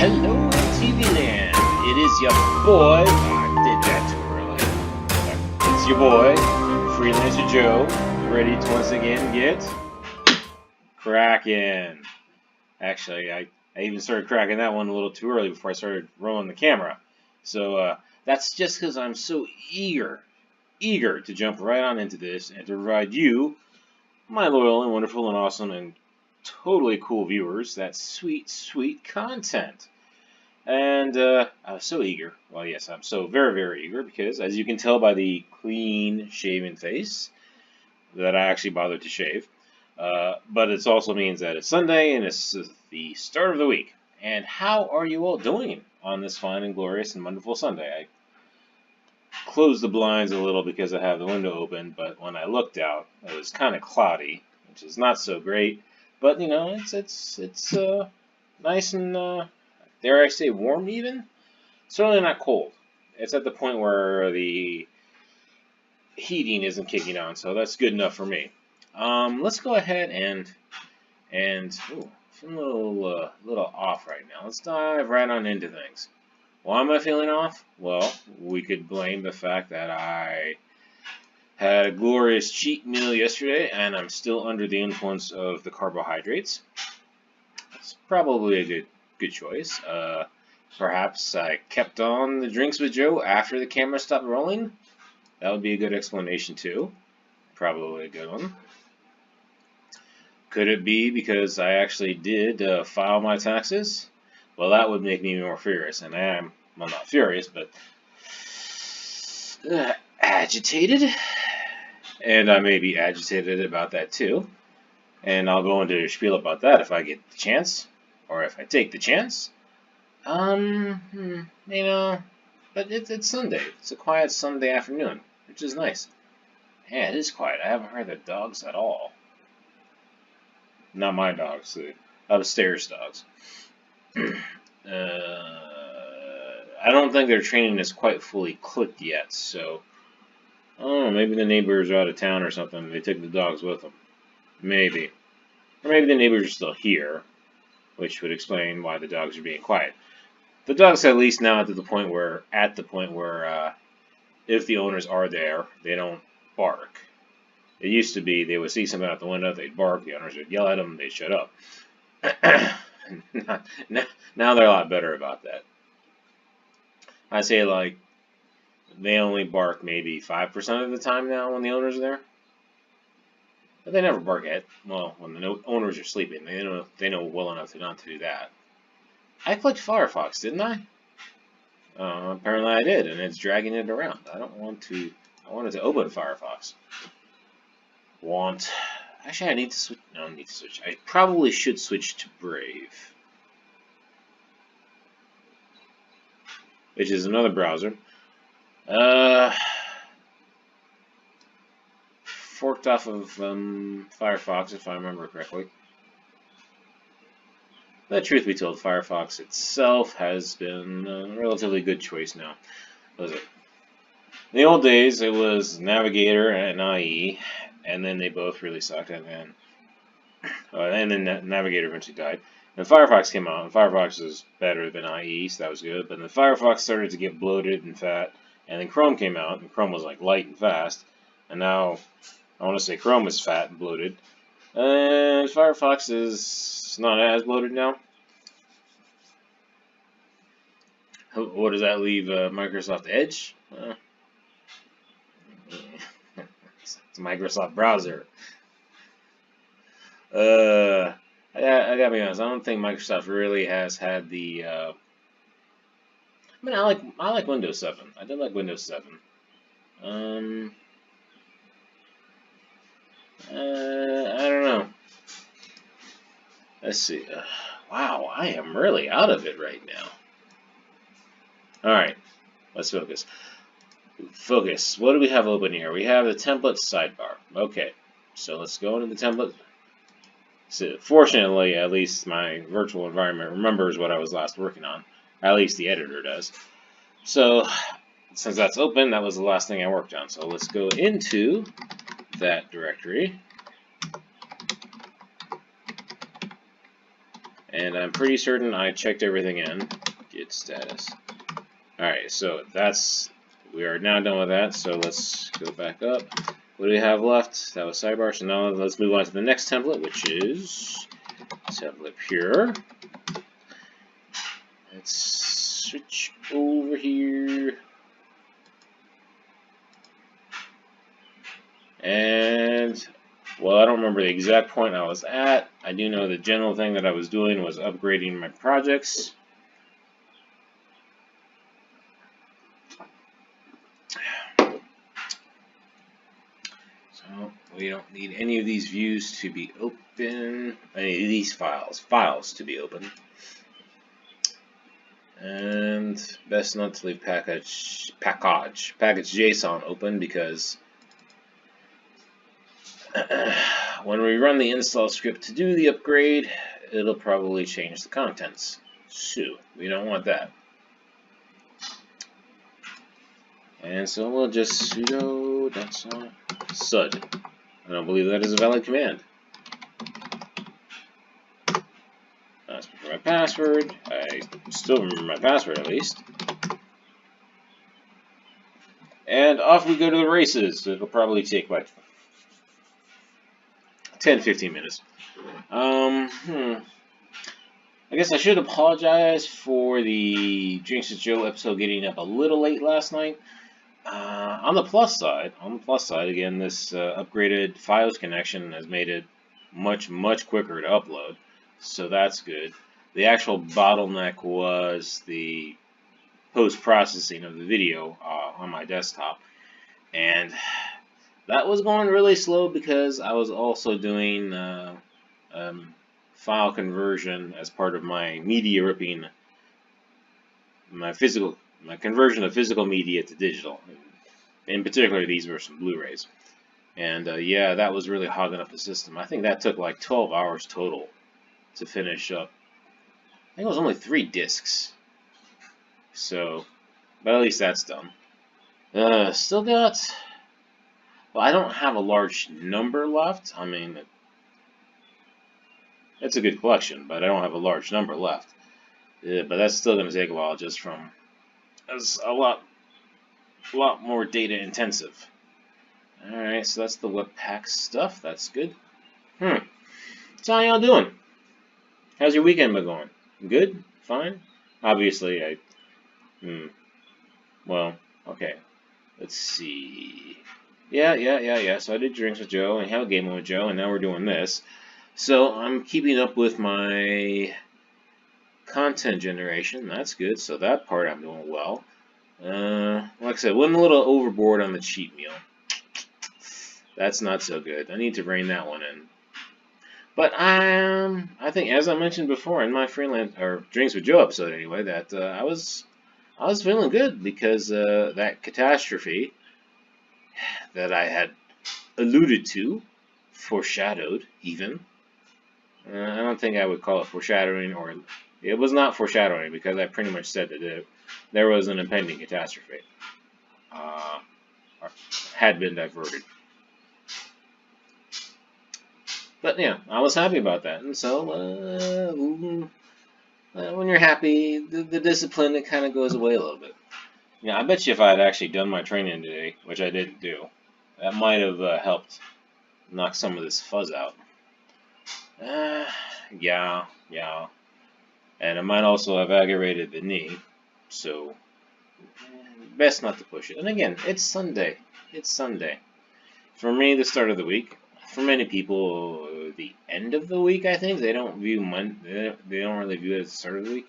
Hello, TV Land. It is your boy. I did that too early. It's your boy, Freelancer Joe, ready to once again get cracking. Actually, I even started cracking that one a little too early before I started rolling the camera. So that's just because I'm so eager to jump right on into this and to provide you, my loyal and wonderful and awesome and totally cool viewers, that sweet content. And I was so eager. Well, yes, I'm so very eager because, as you can tell by the clean shaven face, that I actually bothered to shave. But it also means that it's Sunday and it's the start of the week. And how are you all doing on this fine and glorious and wonderful Sunday? I closed the blinds a little because I have the window open, but when I looked out, it was kind of cloudy, which is not so great. But you know, it's nice and dare I say warm even. Certainly not cold. It's at the point where the heating isn't kicking on, so that's good enough for me. Let's go ahead and ooh, I'm a little off right now. Let's dive right on into things. Why am I feeling off? Well, we could blame the fact that I had a glorious cheat meal yesterday, and I'm still under the influence of the carbohydrates. It's probably a good choice. Perhaps I kept on the drinks with Joe after the camera stopped rolling. That would be a good explanation too. Probably a good one. Could it be because I actually did file my taxes? Well, that would make me more furious, and I am, well, not furious, but agitated. And I may be agitated about that too. And I'll go into a spiel about that if I get the chance, or if I take the chance. You know, but it's Sunday. It's a quiet Sunday afternoon, which is nice. Yeah, it is quiet. I haven't heard the dogs at all. Not my dogs, the upstairs dogs. I don't think their training is quite fully clicked yet, so I don't know, maybe the neighbors are out of town or something. They took the dogs with them. Maybe. Or maybe the neighbors are still here, which would explain why the dogs are being quiet. The dogs at least now at the point where if the owners are there, they don't bark. It used to be they would see something out the window, they'd bark, the owners would yell at them, they'd shut up. Now they're a lot better about that. I'd say like they only bark maybe 5% of the time now when the owners are there. But they never bark when the owners are sleeping. They know well enough not to do that. I clicked Firefox, didn't I? Apparently I did, and it's dragging it around. I wanted to open Firefox. Actually, I need to switch. No, I don't need to switch. I probably should switch to Brave, which is another browser. Forked off of Firefox, if I remember correctly. But truth be told, Firefox itself has been a relatively good choice now. What was it? In the old days, it was Navigator and IE, and then they both really sucked, and then Navigator eventually died. And Firefox came out, and Firefox was better than IE, so that was good. But then Firefox started to get bloated and fat, and then Chrome came out, and Chrome was like light and fast, and now I want to say Chrome is fat and bloated, and Firefox is not as bloated now. What does that leave Microsoft Edge? It's a Microsoft browser. I gotta be honest. I don't think Microsoft really has had the. I mean, I like Windows 7. I did like Windows 7. I don't know. Let's see. Wow, I am really out of it right now. All right, let's focus. Focus. What do we have open here? We have the template sidebar. Okay, so let's go into the template. So fortunately, at least my virtual environment remembers what I was last working on. At least the editor does. So since that's open, that was the last thing I worked on. So let's go into that directory. and I'm pretty certain I checked everything in. Git status. Alright, so we are now done with that, so let's go back up. What do we have left? That was sidebar, so now let's move on to the next template, which is template pure. Let's switch over here. And, well, I don't remember the exact point I was at. I do know the general thing that I was doing was upgrading my projects. So we don't need any of these views to be open, any of these files to be open. And best not to leave package JSON open, because when we run the install script to do the upgrade, it'll probably change the contents. So we don't want that. And so we'll just sudo sud. I don't believe that is a valid command. Ask me for my password. I still remember my password at least. And off we go to the races. It'll probably take like 10-15 minutes. I guess I should apologize for the Drinks with Joe episode getting up a little late last night. On the plus side, again, this upgraded FiOS connection has made it much quicker to upload, so that's good. The actual bottleneck was the post-processing of the video on my desktop, and that was going really slow because I was also doing file conversion as part of my media ripping, my conversion of physical media to digital. In particular, these were some Blu-rays. And yeah, that was really hogging up the system. I think that took like 12 hours total to finish up. I think it was only 3 discs. So, but at least that's done. Still got, well, I don't have a large number left. I mean, it's a good collection, but I don't have a large number left. But that's still going to take a while, just from, it's a lot more data intensive. Alright, so that's the Webpack stuff. That's good. So how y'all doing? How's your weekend been going? Good? Fine? Obviously, well, okay. Let's see. Yeah. So I did Drinks with Joe and have a game with Joe, and now we're doing this. So I'm keeping up with my content generation. That's good. So that part I'm doing well. Like I said, went a little overboard on the cheat meal. That's not so good. I need to rein that one in. But I think, as I mentioned before in my Freelancer or Drinks with Joe episode anyway, that I was feeling good because that catastrophe that I had alluded to, foreshadowed even. I don't think I would call it foreshadowing, or it was not foreshadowing because I pretty much said that there was an impending catastrophe. Had been diverted. But yeah, I was happy about that. And so, when you're happy, the discipline, it kind of goes away a little bit. Yeah, I bet you if I had actually done my training today, which I didn't do, that might have helped knock some of this fuzz out. Yeah. And it might also have aggravated the knee, so best not to push it. And again, it's Sunday. For me, the start of the week. For many people, the end of the week, I think. They don't view they don't really view it as the start of the week.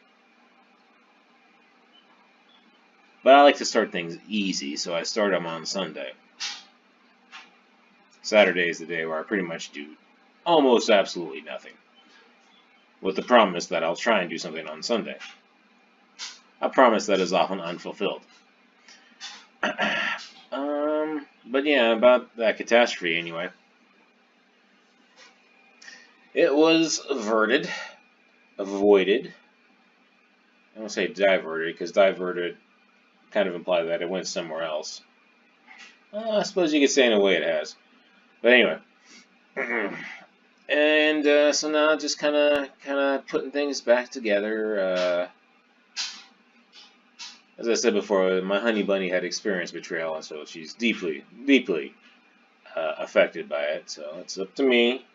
But I like to start things easy, so I start them on Sunday. Saturday is the day where I pretty much do almost absolutely nothing, with the promise that I'll try and do something on Sunday. A promise that is often unfulfilled. But yeah, about that catastrophe anyway. It was avoided. I don't say diverted, because diverted kind of implies that it went somewhere else. I suppose you could say in a way it has. But anyway, And so now just kind of putting things back together. As I said before, my honey bunny had experienced betrayal, and so she's deeply, deeply affected by it. So it's up to me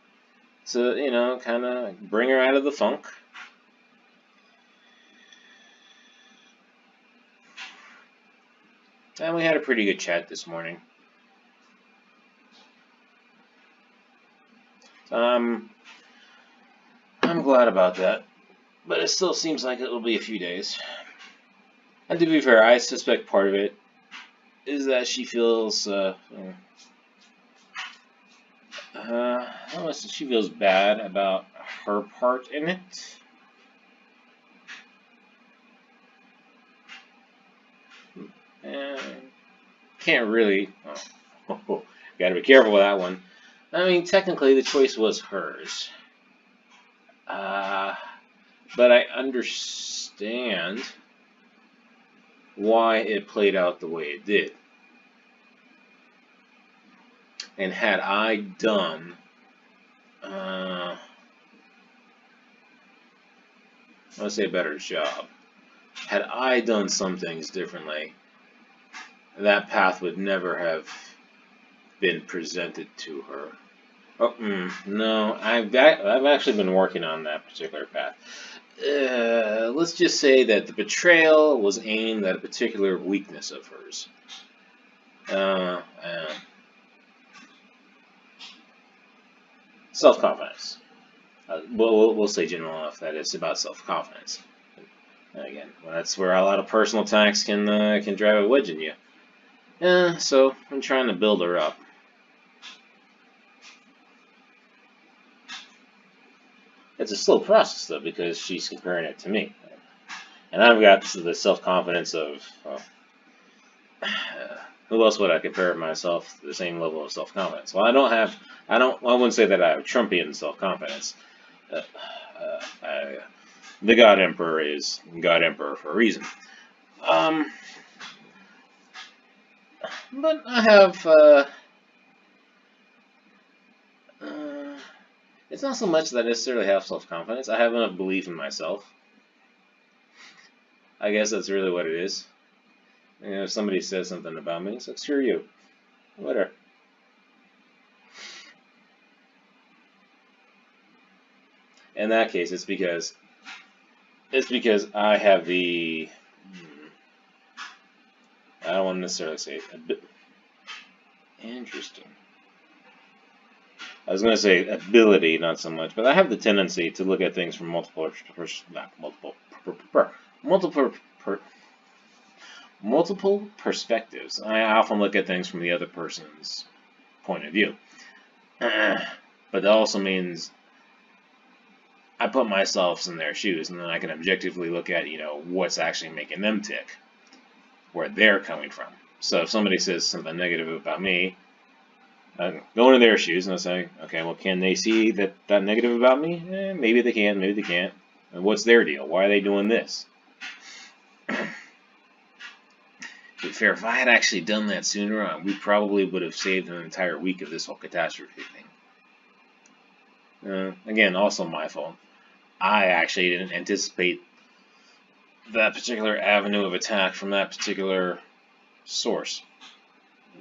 to, kind of bring her out of the funk. And we had a pretty good chat this morning. So I'm glad about that. But it still seems like it'll be a few days. And to be fair, I suspect part of it is that she feels, she feels bad about her part in it. And can't really, gotta be careful with that one. I mean, technically the choice was hers. But I understand why it played out the way it did. And had I done, I want to say a better job, had I done some things differently, that path would never have been presented to her. Oh, no, I've actually been working on that particular path. Let's just say that the betrayal was aimed at a particular weakness of hers. Self-confidence. We'll say general enough that it's about self-confidence. Again, that's where a lot of personal attacks can drive a wedge in you. So I'm trying to build her up. It's a slow process though because she's comparing it to me, and I've got the self-confidence of who else would I compare myself to the same level of self-confidence? Well, I wouldn't say that I have Trumpian self-confidence. The God Emperor is God Emperor for a reason. But I have, it's not so much that I necessarily have self-confidence. I have enough belief in myself. I guess that's really what it is. If somebody says something about me, it's like, screw you. Whatever. In that case, it's because I have the, I don't want to necessarily say it, a bit interesting. I was going to say ability, not so much, but I have the tendency to look at things from multiple perspectives. I often look at things from the other person's point of view. But that also means I put myself in their shoes, and then I can objectively look at, what's actually making them tick, where they're coming from. So if somebody says something negative about me, I go into their shoes and I say, okay, well, can they see that negative about me? Maybe they can, maybe they can't. And what's their deal? Why are they doing this? To be fair, if I had actually done that sooner, we probably would have saved an entire week of this whole catastrophe thing. Again, also my fault. I actually didn't anticipate that particular avenue of attack from that particular source.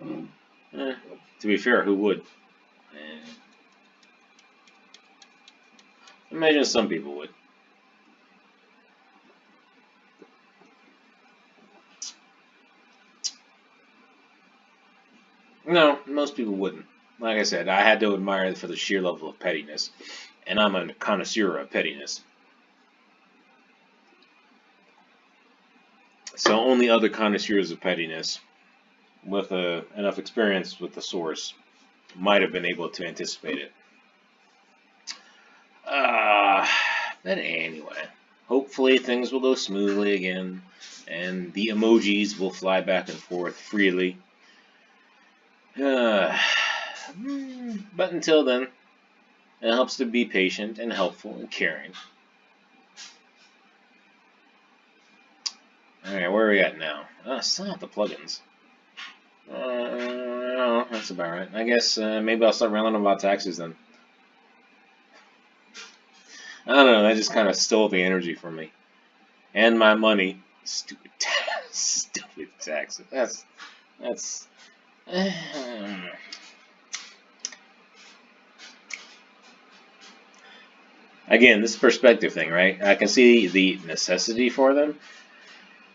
To be fair, who would? Imagine some people would. No, most people wouldn't. Like I said, I had to admire it for the sheer level of pettiness, and I'm a connoisseur of pettiness. So only other connoisseurs of pettiness with enough experience with the source might have been able to anticipate it. But anyway, hopefully things will go smoothly again, and the emojis will fly back and forth freely. But until then, it helps to be patient and helpful and caring. Alright, where are we at now? Still not the plugins. No, that's about right. I guess maybe I'll start rambling about taxes then. I don't know, that just kind of stole the energy from me. And my money. Stupid stupid taxes. That's again, this perspective thing, right? I can see the necessity for them.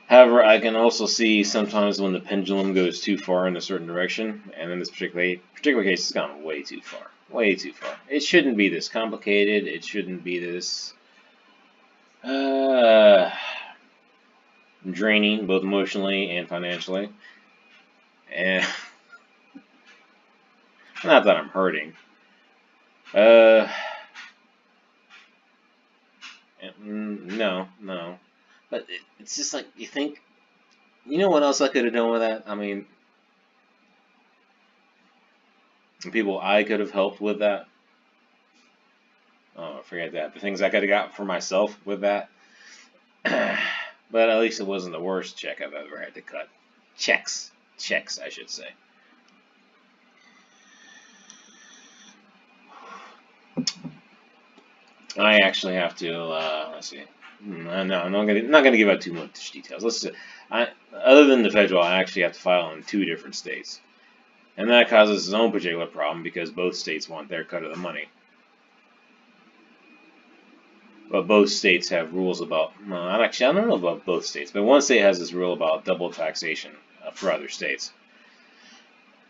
However, I can also see sometimes when the pendulum goes too far in a certain direction, and in this particular case, it's gone way too far. Way too far. It shouldn't be this complicated. It shouldn't be this draining, both emotionally and financially. And not that I'm hurting. No. But it's just like, you think, you know what else I could have done with that? I mean, people I could have helped with that. Oh, forget that. The things I could have got for myself with that. But at least it wasn't the worst check I've ever had to cut. Checks, I should say. I actually have to, let's see. No, I'm not gonna give out too much details. Let's see. Other than the federal, I actually have to file in 2 different states. And that causes its own particular problem because both states want their cut of the money. But both states have rules about, well, I don't know about both states, but one state has this rule about double taxation for other states.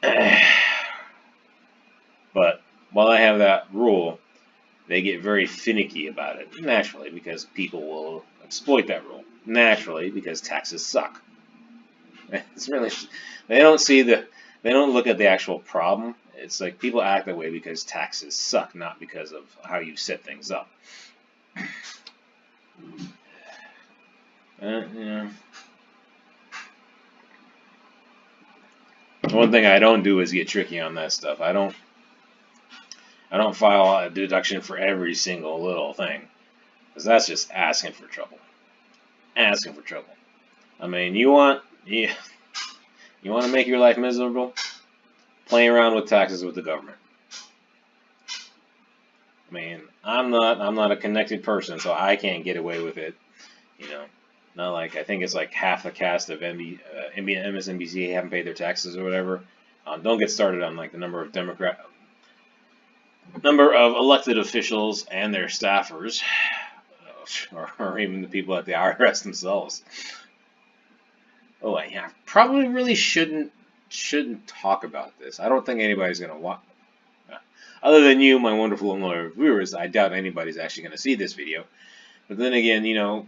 But while I have that rule, they get very finicky about it, naturally, because people will exploit that rule. Naturally, because taxes suck. It's really, they don't look at the actual problem. It's like people act that way because taxes suck, not because of how you set things up. Yeah. One thing I don't do is get tricky on that stuff. I don't file a deduction for every single little thing, because that's just asking for trouble. Asking for trouble. I mean, you want to make your life miserable? Playing around with taxes with the government. I mean, I'm not a connected person, so I can't get away with it. You know, not like, I think it's like half the cast of MSNBC haven't paid their taxes or whatever. Don't get started on like the number of elected officials and their staffers, or even the people at the IRS themselves. Oh, I probably really shouldn't talk about this. I don't think anybody's gonna watch. Other than you, my wonderful and loyal viewers, I doubt anybody's actually gonna see this video. But then again, you know,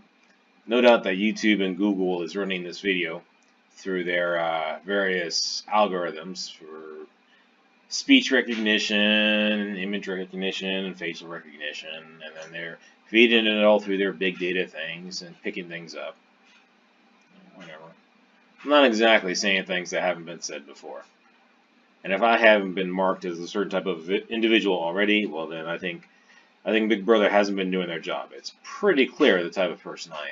no doubt that YouTube and Google is running this video through their various algorithms for speech recognition, image recognition, and facial recognition, and then they're feeding it all through their big data things and picking things up. Whatever. I'm not exactly saying things that haven't been said before. And if I haven't been marked as a certain type of individual already, well then I think Big Brother hasn't been doing their job. It's pretty clear the type of person I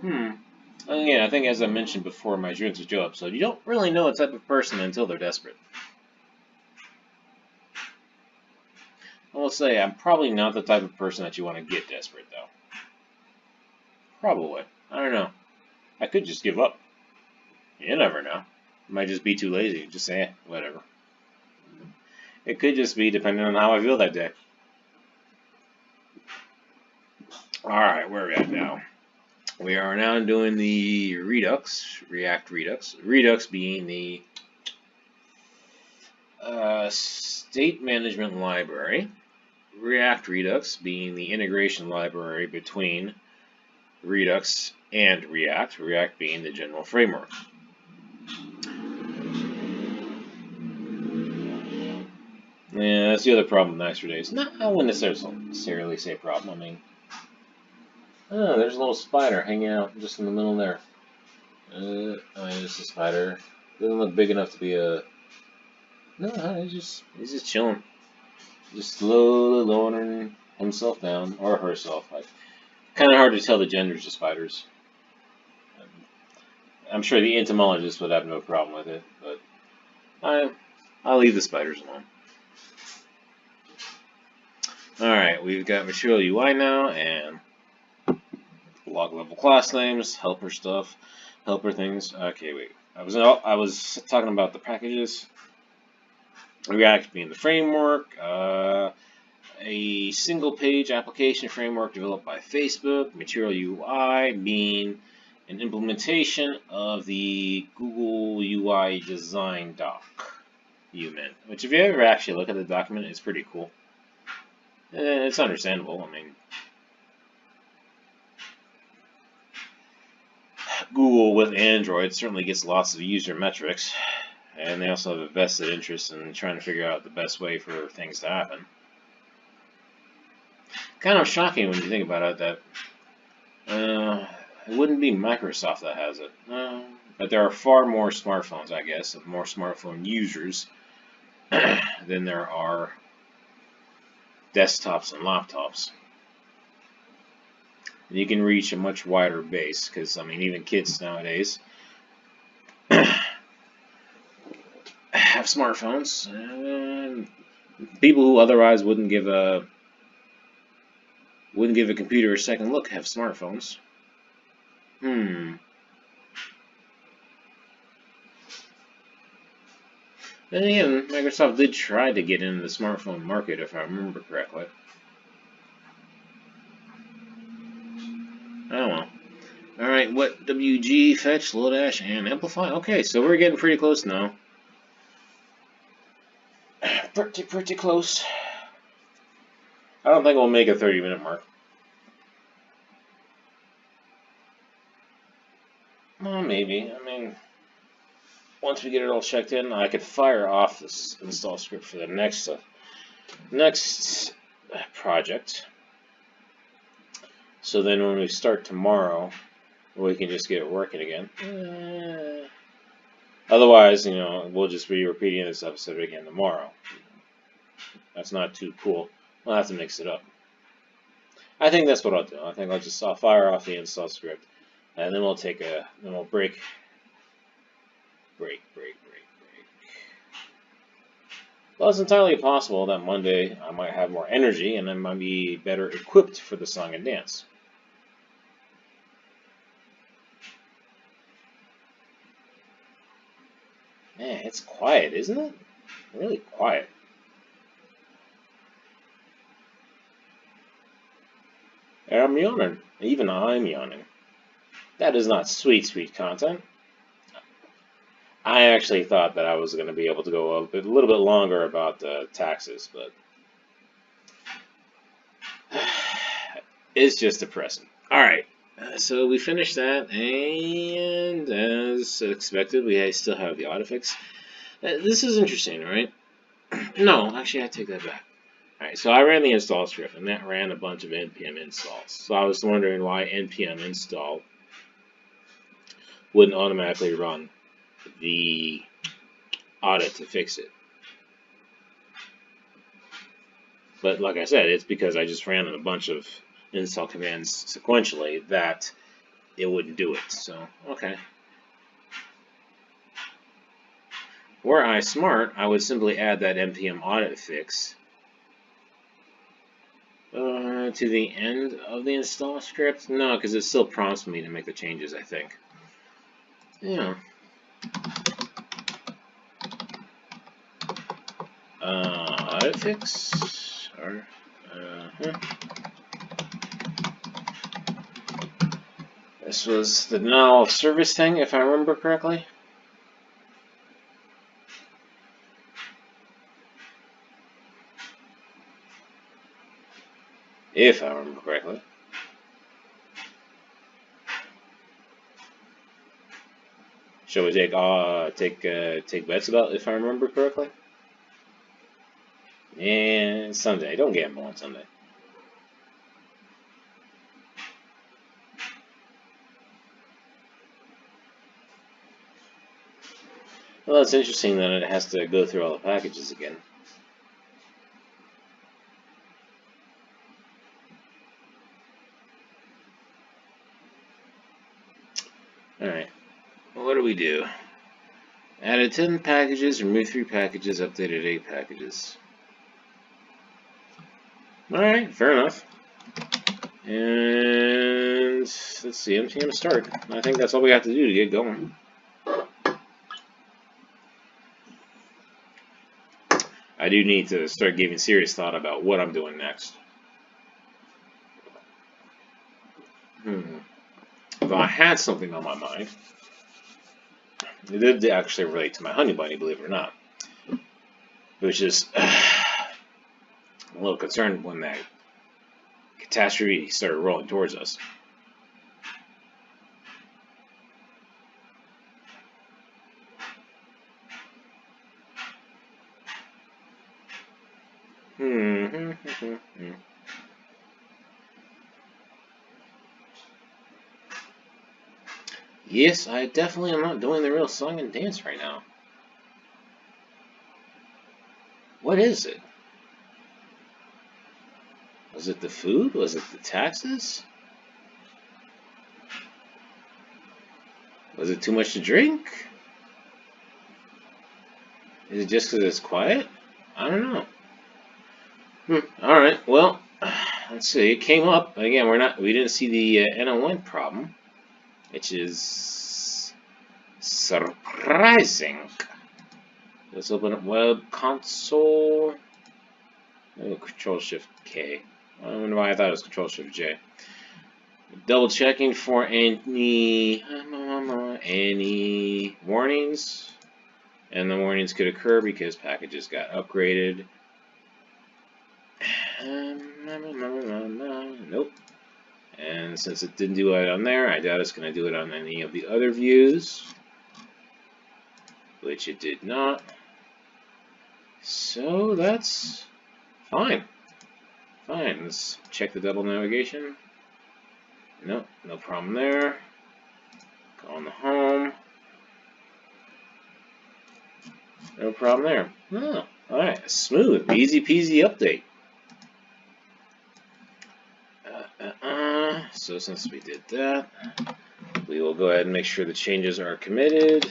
am. Again, I think as I mentioned before in my Dreams of Joe episode, you don't really know a type of person until they're desperate. I will say, I'm probably not the type of person that you want to get desperate, though. Probably. I don't know. I could just give up. You never know. I might just be too lazy. Just say, whatever. It could just be depending on how I feel that day. Alright, where are we at now? We are now doing the Redux, React Redux. Redux being the state management library. React Redux being the integration library between Redux and React. React being the general framework. Yeah, that's the other problem with nicer days. No, I wouldn't necessarily say problem. I mean, oh, there's a little spider hanging out just in the middle there. Oh, it's a spider. Doesn't look big enough to be a. No, he's just chilling, just slowly lowering himself down or herself. Kind of hard to tell the genders of spiders. I'm sure the entomologist would have no problem with it, but I'll leave the spiders alone. Alright, we've got material UI now, and log level class names, helper stuff, helper things. Okay, wait. I was talking about the packages. React being the framework, a single page application framework developed by Facebook, Material UI being an implementation of the Google UI design document, which if you ever actually look at the document, it's pretty cool. It's understandable. I mean, Google with Android certainly gets lots of user metrics, and they also have a vested interest in trying to figure out the best way for things to happen. Kind of shocking when you think about it that it wouldn't be Microsoft that has it. But there are far more smartphones, I guess, of more smartphone users than there are desktops and laptops. And you can reach a much wider base because, I mean, even kids nowadays have smartphones. And people who otherwise wouldn't give a computer a second look have smartphones. Then again, Microsoft did try to get into the smartphone market, if I remember correctly. I don't know. Alright, what? WG, fetch, Lodash, and amplify? Okay, so we're getting pretty close now. Pretty close. I don't think we'll make a 30-minute mark. Well, maybe. I mean, once we get it all checked in, I could fire off this install script for the next project. So then when we start tomorrow, we can just get it working again. Otherwise, you know, we'll just be repeating this episode again tomorrow. That's not too cool. We'll have to mix it up. I think that's what I'll do. I think I'll just fire off the install script, and then we'll take then we'll break. Well, it's entirely possible that Monday I might have more energy and I might be better equipped for the song and dance. Man, it's quiet, isn't it? Really quiet. And I'm yawning. Even I'm yawning. That is not sweet content. I actually thought that I was going to be able to go a little bit longer about taxes, but it's just depressing. Alright, so we finished that, and as expected, we still have the autofix. This is interesting, right? No, actually, I take that back. Alright, so I ran the install script, and that ran a bunch of npm installs. So I was wondering why npm install wouldn't automatically run the audit to fix it. But like I said, it's because I just ran a bunch of install commands sequentially that it wouldn't do it. So, okay. Were I smart, I would simply add that npm audit fix to the end of the install script. No, because it still prompts me to make the changes, I think. Yeah. Audit fix, or, This was the denial of service thing, if I remember correctly. If I remember correctly. Shall we take bets about if I remember correctly? And Sunday. Don't gamble on Sunday. Well, it's interesting that it has to go through all the packages again. Alright. Well, what do we do? Added 10 packages, removed 3 packages, updated 8 packages. Alright, fair enough. And let's see, NPM start. I think that's all we have to do to get going. I do need to start giving serious thought about what I'm doing next. If I had something on my mind, it did actually relate to my honey bunny, believe it or not. Which is a little concerned when that catastrophe started rolling towards us. Yes, I definitely am not doing the real song and dance right now. What is it? Was it the food? Was it the taxes? Was it too much to drink? Is it just because it's quiet? I don't know. Alright, well, let's see. It came up. Again, we didn't see the NO1 problem, which is surprising. Let's open up web console. Oh, Control-Shift-K. I don't know why I thought it was Control-Shift-J. Double checking for any warnings, and the warnings could occur because packages got upgraded. Nope. And since it didn't do it on there, I doubt it's going to do it on any of the other views, which it did not. So that's fine. Fine. Let's check the double navigation. Nope, no problem there. Go on the home. No problem there. Oh, alright, smooth, easy peasy update. So since we did that, we will go ahead and make sure the changes are committed.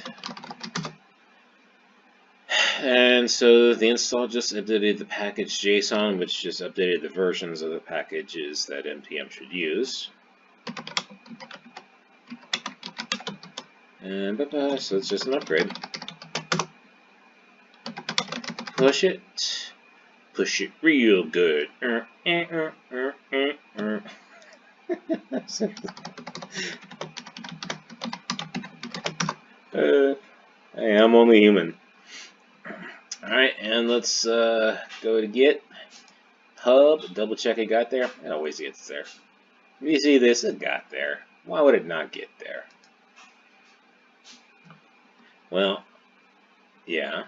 And so the install just updated the package JSON, which just updated the versions of the packages that NPM should use. And so it's just an upgrade. Push it real good. Hey, I'm only human. Alright, and let's go to Git Hub, double check it got there. It always gets there. You see this, it got there. Why would it not get there? Well, yeah,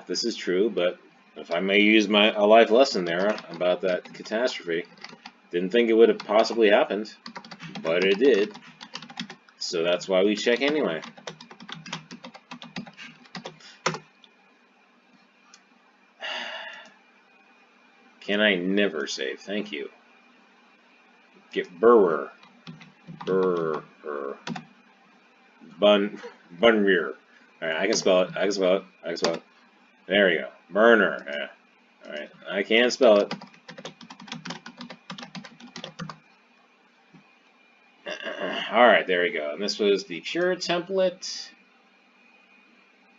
this is true, but if I may use a life lesson there about that catastrophe, didn't think it would have possibly happened, but it did. So that's why we check anyway. Can I never save? Thank you. Get Bunrear. Alright, I can spell it. I can spell it. There we go. Burner. Yeah. Alright, I can spell it. Alright, there we go. And this was the pure template.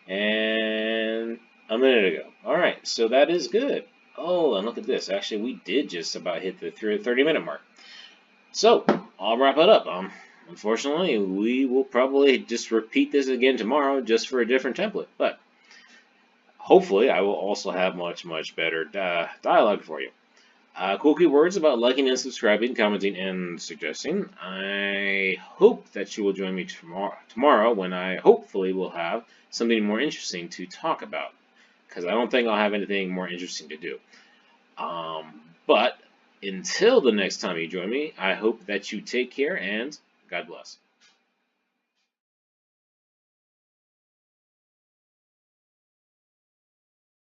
And a minute ago. Alright, so that is good. Oh, and look at this. Actually, we did just about hit the 30-minute mark. So, I'll wrap it up. Unfortunately, we will probably just repeat this again tomorrow just for a different template. But hopefully, I will also have much better dialogue for you. Cool keywords about liking and subscribing, commenting, and suggesting. I hope that you will join me tomorrow when I hopefully will have something more interesting to talk about. Because I don't think I'll have anything more interesting to do. But until the next time you join me, I hope that you take care and God bless.